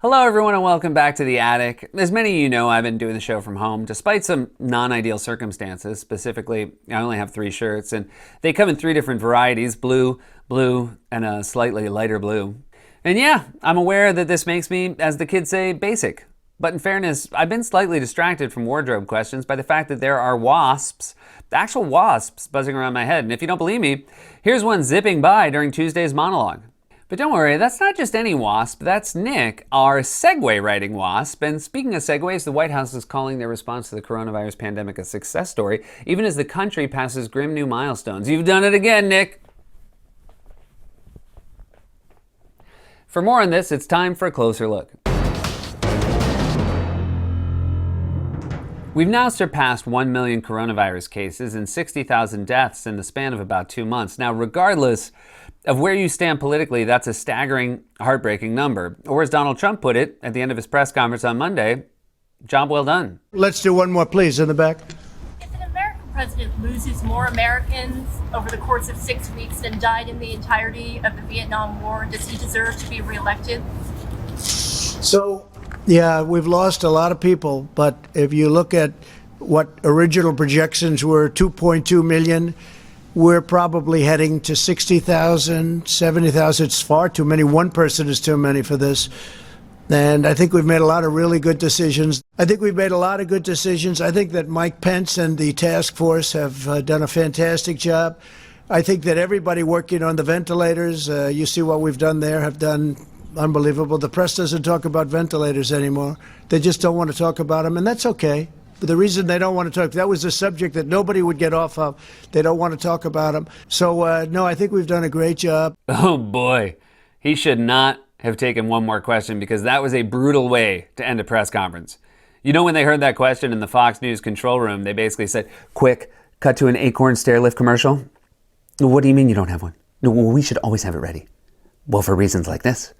Hello everyone and welcome back to The Attic. As many of you know, I've been doing the show from home despite some non-ideal circumstances. Specifically, I only have 3 shirts and they come in 3 different varieties, blue, and a slightly lighter blue. And yeah, I'm aware that this makes me, as the kids say, basic. But in fairness, I've been slightly distracted from wardrobe questions by the fact that there are wasps, actual wasps, buzzing around my head. And if you don't believe me, here's one zipping by during Tuesday's monologue. But don't worry, that's not just any wasp, that's Nick, our Segway riding wasp. And speaking of Segways, the White House is calling their response to the coronavirus pandemic a success story, even as the country passes grim new milestones. You've done it again, Nick. For more on this, it's time for a closer look. We've now surpassed 1 million coronavirus cases and 60,000 deaths in the span of about 2 months. Now, regardless of where you stand politically, that's a staggering, heartbreaking number. Or as Donald Trump put it at the end of his press conference on Monday, job well done. Let's do one more, please, in the back. If an American president loses more Americans over the course of 6 weeks than died in the entirety of the Vietnam War, does he deserve to be reelected? So, yeah, we've lost a lot of people, but if you look at what original projections were, 2.2 million, we're probably heading to 60,000, 70,000. It's far too many. One person is too many for this. And I think we've made a lot of really good decisions. I think that Mike Pence and the task force have done a fantastic job. I think that everybody working on the ventilators, you see what we've done there, have done unbelievable. The press doesn't talk about ventilators anymore. They just don't want to talk about them, and that's okay. But the reason they don't want to talk, that was a subject that nobody would get off of. They don't want to talk about them. So, no, I think we've done a great job. Oh boy, he should not have taken one more question because that was a brutal way to end a press conference. You know, when they heard that question in the Fox News control room, they basically said, quick, cut to an Acorn stairlift commercial. What do you mean you don't have one? No, well, we should always have it ready. Well, for reasons like this.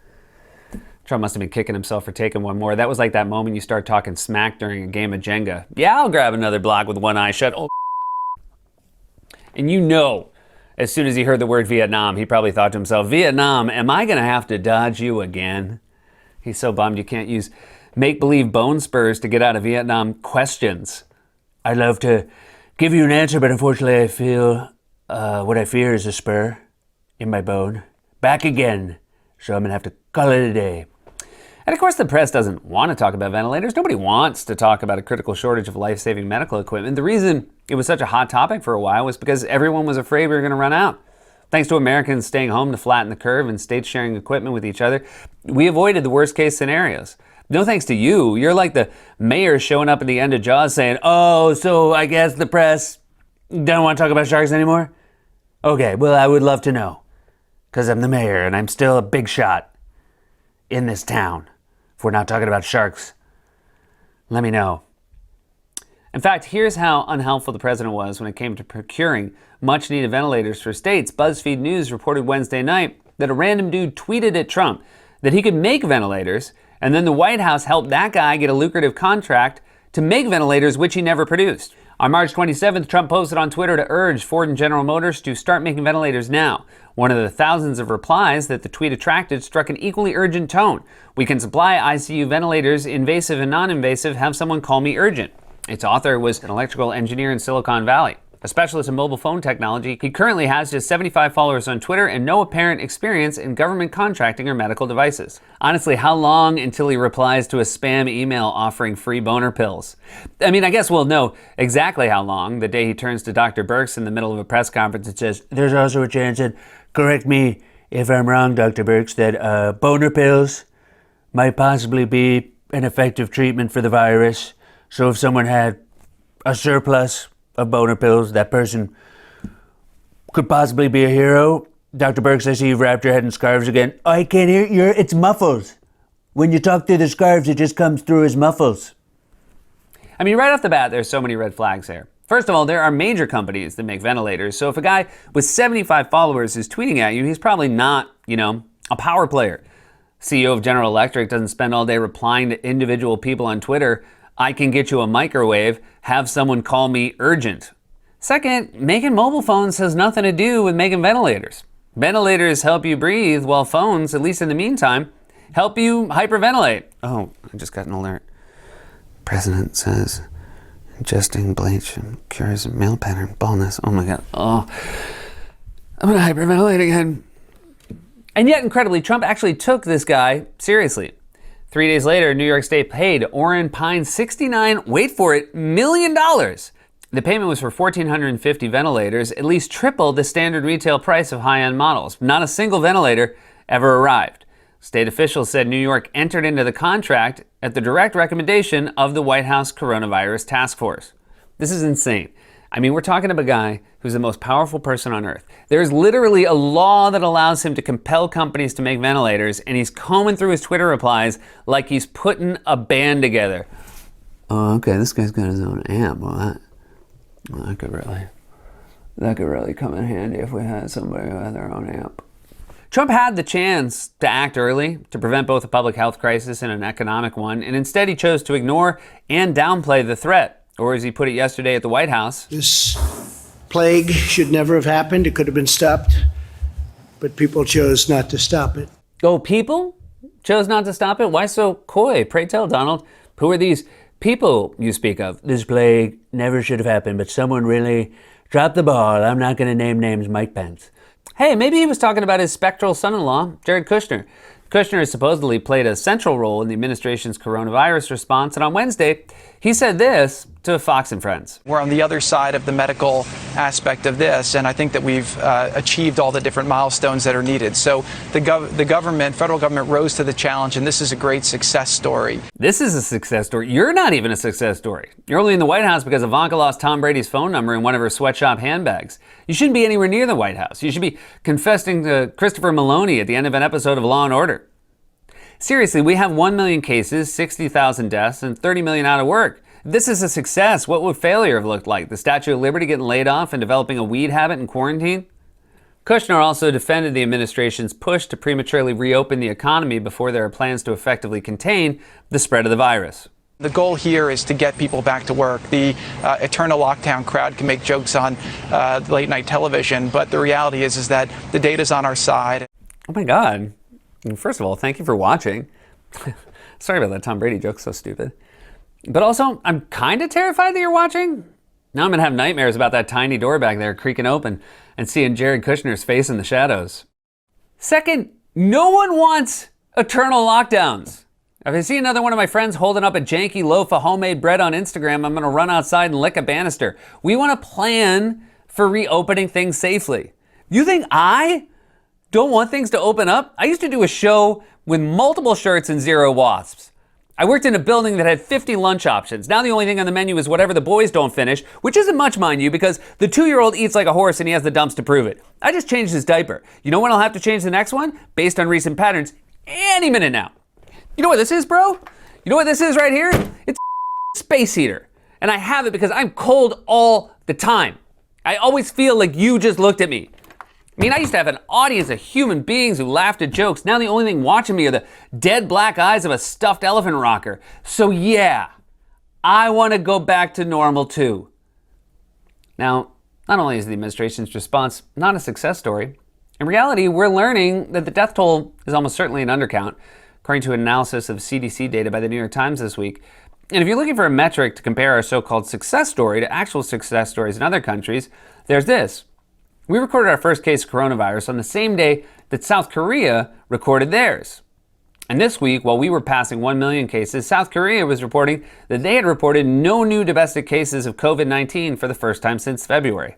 Trump must have been kicking himself for taking one more. That was like that moment you start talking smack during a game of Jenga. Yeah, I'll grab another block with one eye shut. Oh. And you know, as soon as he heard the word Vietnam, he probably thought to himself, Vietnam, am I going to have to dodge you again? He's so bummed you can't use make-believe bone spurs to get out of Vietnam questions. I'd love to give you an answer, but unfortunately I feel what I fear is a spur in my bone. Back again. So I'm going to have to call it a day. And of course, the press doesn't want to talk about ventilators. Nobody wants to talk about a critical shortage of life-saving medical equipment. The reason it was such a hot topic for a while was because everyone was afraid we were going to run out. Thanks to Americans staying home to flatten the curve and states sharing equipment with each other, we avoided the worst-case scenarios. No thanks to you. You're like the mayor showing up at the end of Jaws saying, oh, so I guess the press don't want to talk about sharks anymore? Okay, well, I would love to know, because I'm the mayor and I'm still a big shot in this town. If we're not talking about sharks, let me know. In fact, here's how unhelpful the president was when it came to procuring much-needed ventilators for states. BuzzFeed News reported Wednesday night that a random dude tweeted at Trump that he could make ventilators, and then the White House helped that guy get a lucrative contract to make ventilators, which he never produced. On March 27th, Trump posted on Twitter to urge Ford and General Motors to start making ventilators now. One of the thousands of replies that the tweet attracted struck an equally urgent tone. We can supply ICU ventilators, invasive and non-invasive. Have someone call me urgent. Its author was an electrical engineer in Silicon Valley, a specialist in mobile phone technology. He currently has just 75 followers on Twitter and no apparent experience in government contracting or medical devices. Honestly, how long until he replies to a spam email offering free boner pills? I mean, I guess we'll know exactly how long the day he turns to Dr. Birx in the middle of a press conference and says, there's also a chance that, correct me if I'm wrong, Dr. Birx, that boner pills might possibly be an effective treatment for the virus. So if someone had a surplus of boner pills, that person could possibly be a hero. Dr. Birx, I see you've wrapped your head in scarves again. I can't hear you. It's muffles. When you talk through the scarves, it just comes through as muffles. I mean, right off the bat, there's so many red flags here. First of all, there are major companies that make ventilators. So if a guy with 75 followers is tweeting at you, he's probably not, a power player. CEO of General Electric doesn't spend all day replying to individual people on Twitter. I can get you a microwave. Have someone call me urgent. Second, making mobile phones has nothing to do with making ventilators. Ventilators help you breathe, while phones, at least in the meantime, help you hyperventilate. Oh, I just got an alert. President says ingesting bleach cures male pattern baldness. Oh my God. Oh, I'm gonna hyperventilate again. And yet, incredibly, Trump actually took this guy seriously. 3 days later, New York State paid Orrin Pine 69, wait for it, $1 million. The payment was for 1,450 ventilators, at least triple the standard retail price of high-end models. Not a single ventilator ever arrived. State officials said New York entered into the contract at the direct recommendation of the White House Coronavirus Task Force. This is insane. I mean, we're talking about a guy who's the most powerful person on earth. There's literally a law that allows him to compel companies to make ventilators, and he's combing through his Twitter replies like he's putting a band together. Oh, okay, this guy's got his own amp. Well, that could really come in handy if we had somebody who had their own amp. Trump had the chance to act early to prevent both a public health crisis and an economic one, and instead he chose to ignore and downplay the threat. Or as he put it yesterday at the White House, This plague should never have happened. It could have been stopped, but people chose not to stop it. oh, people chose not to stop it? Why so coy? Pray tell, Donald. Who are these people you speak of? This plague never should have happened, but someone really dropped the ball. I'm not going to name names, Mike Pence. Hey, maybe he was talking about his spectral son-in-law, Jared Kushner. Kushner has supposedly played a central role in the administration's coronavirus response, and on Wednesday, he said this to Fox and Friends. We're on the other side of the medical aspect of this, and I think that we've achieved all the different milestones that are needed. So the government, federal government, rose to the challenge, and this is a great success story. This is a success story. You're not even a success story. You're only in the White House because Ivanka lost Tom Brady's phone number in one of her sweatshop handbags. You shouldn't be anywhere near the White House. You should be confessing to Christopher Maloney at the end of an episode of Law & Order. Seriously, we have 1 million cases, 60,000 deaths, and 30 million out of work. If this is a success, what would failure have looked like? The Statue of Liberty getting laid off and developing a weed habit in quarantine? Kushner also defended the administration's push to prematurely reopen the economy before there are plans to effectively contain the spread of the virus. The goal here is to get people back to work. The eternal lockdown crowd can make jokes on late night television, but the reality is that the data's on our side. Oh my God. First of all, thank you for watching. Sorry about that Tom Brady joke, so stupid. But also, I'm kind of terrified that you're watching. Now I'm going to have nightmares about that tiny door back there creaking open and seeing Jared Kushner's face in the shadows. Second, no one wants eternal lockdowns. If I see another one of my friends holding up a janky loaf of homemade bread on Instagram, I'm going to run outside and lick a banister. We want to plan for reopening things safely. You think I don't want things to open up? I used to do a show with multiple shirts and 0 wasps. I worked in a building that had 50 lunch options. Now the only thing on the menu is whatever the boys don't finish, which isn't much, mind you, because the 2-year-old eats like a horse and he has the dumps to prove it. I just changed his diaper. You know when I'll have to change the next one? Based on recent patterns, any minute now. You know what this is, bro? You know what this is right here? It's a space heater. And I have it because I'm cold all the time. I always feel like you just looked at me. I mean, I used to have an audience of human beings who laughed at jokes. Now the only thing watching me are the dead black eyes of a stuffed elephant rocker. So yeah, I want to go back to normal too. Now, not only is the administration's response not a success story, in reality, we're learning that the death toll is almost certainly an undercount, according to an analysis of CDC data by the New York Times this week. And if you're looking for a metric to compare our so-called success story to actual success stories in other countries, there's this. We recorded our first case of coronavirus on the same day that South Korea recorded theirs. And this week, while we were passing 1 million cases, South Korea was reporting that they had reported no new domestic cases of COVID-19 for the first time since February.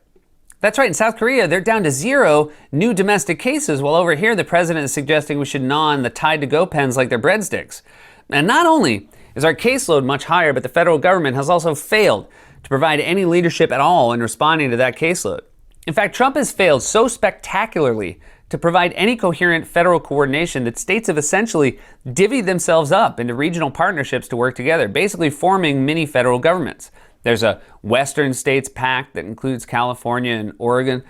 That's right, in South Korea, they're down to 0 new domestic cases, while over here the president is suggesting we should gnaw on the Tide to Go pens like they're breadsticks. And not only is our caseload much higher, but the federal government has also failed to provide any leadership at all in responding to that caseload. In fact, Trump has failed so spectacularly to provide any coherent federal coordination that states have essentially divvied themselves up into regional partnerships to work together, basically forming mini federal governments. There's a Western States Pact that includes California and Oregon,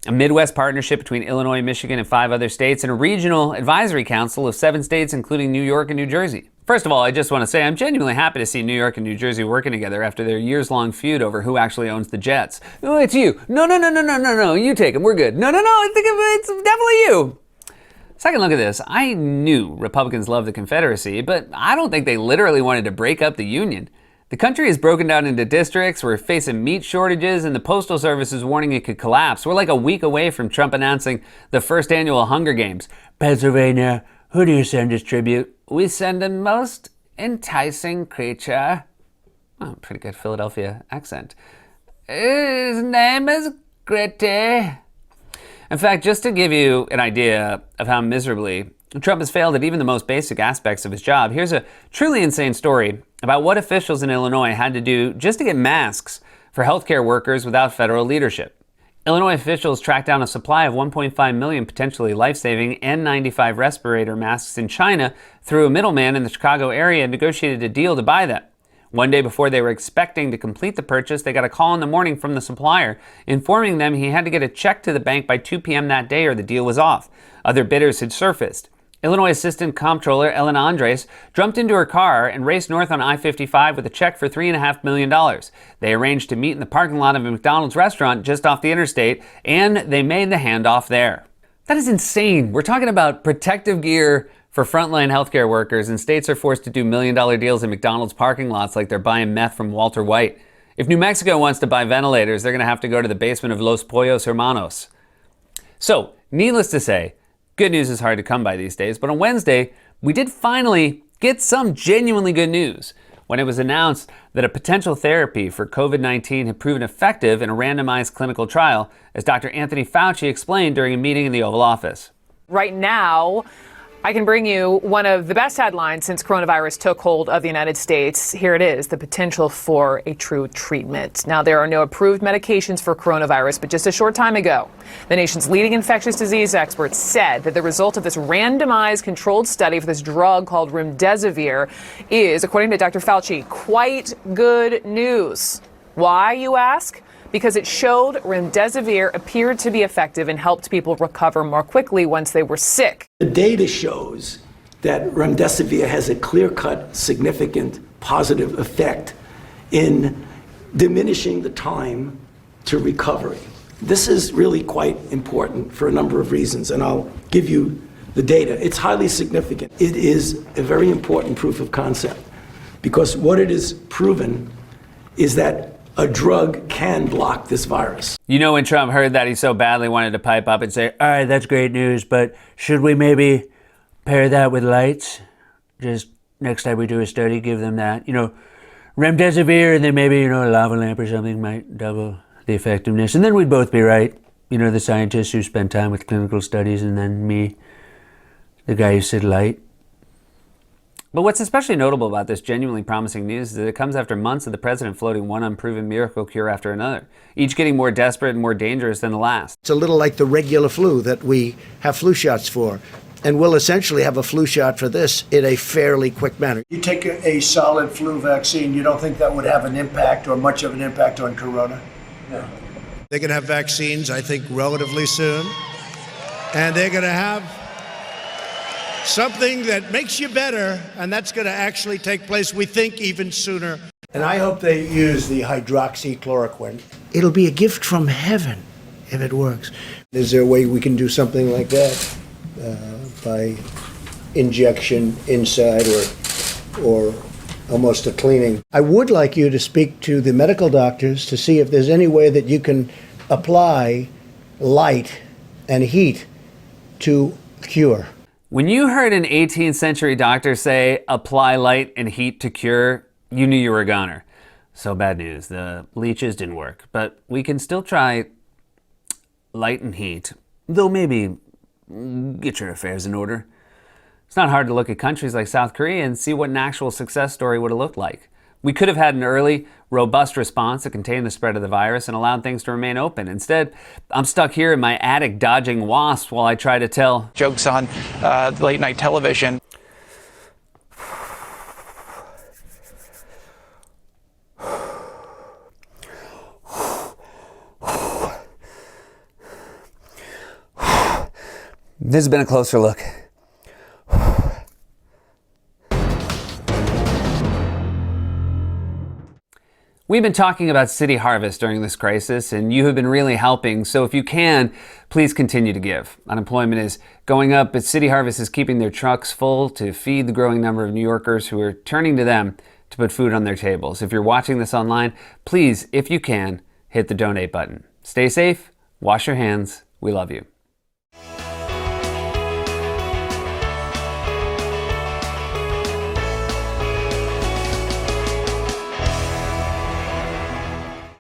a Midwest partnership between Illinois, Michigan, and 5 other states, and a regional advisory council of 7 states, including New York and New Jersey. First of all, I just want to say I'm genuinely happy to see New York and New Jersey working together after their years-long feud over who actually owns the Jets. Oh, it's you. No, you take them. We're good. No, I think it's definitely you. Second look at this. I knew Republicans love the Confederacy, but I don't think they literally wanted to break up the Union. The country is broken down into districts, we're facing meat shortages, and the Postal Service is warning it could collapse. We're like a week away from Trump announcing the first annual Hunger Games. Pennsylvania, who do you send as tribute? We send the most enticing creature. Oh, pretty good Philadelphia accent. His name is Gritty. In fact, just to give you an idea of how miserably Trump has failed at even the most basic aspects of his job, here's a truly insane story about what officials in Illinois had to do just to get masks for healthcare workers without federal leadership. Illinois officials tracked down a supply of 1.5 million potentially life-saving N95 respirator masks in China through a middleman in the Chicago area and negotiated a deal to buy them. One day before they were expecting to complete the purchase, they got a call in the morning from the supplier informing them he had to get a check to the bank by 2 p.m. that day or the deal was off. Other bidders had surfaced. Illinois Assistant Comptroller Ellen Andres jumped into her car and raced north on I-55 with a check for $3.5 million. They arranged to meet in the parking lot of a McDonald's restaurant just off the interstate, and they made the handoff there. That is insane. We're talking about protective gear for frontline healthcare workers, and states are forced to do million-dollar deals in McDonald's parking lots like they're buying meth from Walter White. If New Mexico wants to buy ventilators, they're going to have to go to the basement of Los Pollos Hermanos. So, needless to say, good news is hard to come by these days, but on Wednesday, we did finally get some genuinely good news when it was announced that a potential therapy for COVID-19 had proven effective in a randomized clinical trial, as Dr. Anthony Fauci explained during a meeting in the Oval Office. Right now, I can bring you one of the best headlines since coronavirus took hold of the United States. Here it is, the potential for a true treatment. Now, there are no approved medications for coronavirus, but just a short time ago, the nation's leading infectious disease experts said that the result of this randomized controlled study for this drug called remdesivir is, according to Dr. Fauci, quite good news. Why, you ask? Because it showed remdesivir appeared to be effective and helped people recover more quickly once they were sick. The data shows that remdesivir has a clear-cut, significant positive effect in diminishing the time to recovery. This is really quite important for a number of reasons, and I'll give you the data. It's highly significant. It is a very important proof of concept because what it is proven is that a drug can block this virus. You know, when Trump heard that, he so badly wanted to pipe up and say, all right, that's great news, but should we maybe pair that with lights? Just next time we do a study, give them that. You know, remdesivir and then maybe, a lava lamp or something might double the effectiveness. And then we'd both be right. The scientists who spend time with clinical studies, and then me, the guy who said light. But what's especially notable about this genuinely promising news is that it comes after months of the president floating one unproven miracle cure after another, each getting more desperate and more dangerous than the last. It's a little like the regular flu that we have flu shots for. And we'll essentially have a flu shot for this in a fairly quick manner. You take a solid flu vaccine, you don't think that would have an impact or much of an impact on corona? No. They're going to have vaccines, I think, relatively soon. And they're going to have something that makes you better, and that's going to actually take place, we think, even sooner. And I hope they use the hydroxychloroquine. It'll be a gift from heaven if it works. Is there a way we can do something like that by injection inside or almost a cleaning? I would like you to speak to the medical doctors to see if there's any way that you can apply light and heat to cure. When you heard an 18th century doctor say, apply light and heat to cure, you knew you were a goner. So bad news, the leeches didn't work. But we can still try light and heat, though maybe get your affairs in order. It's not hard to look at countries like South Korea and see what an actual success story would have looked like. We could have had an early, robust response that contained the spread of the virus and allowed things to remain open. Instead, I'm stuck here in my attic dodging wasps while I try to tell Jokes on late night television. This has been a closer look. We've been talking about City Harvest during this crisis, and you have been really helping. So if you can, please continue to give. Unemployment is going up, but City Harvest is keeping their trucks full to feed the growing number of New Yorkers who are turning to them to put food on their tables. If you're watching this online, please, if you can, hit the donate button. Stay safe, wash your hands. We love you.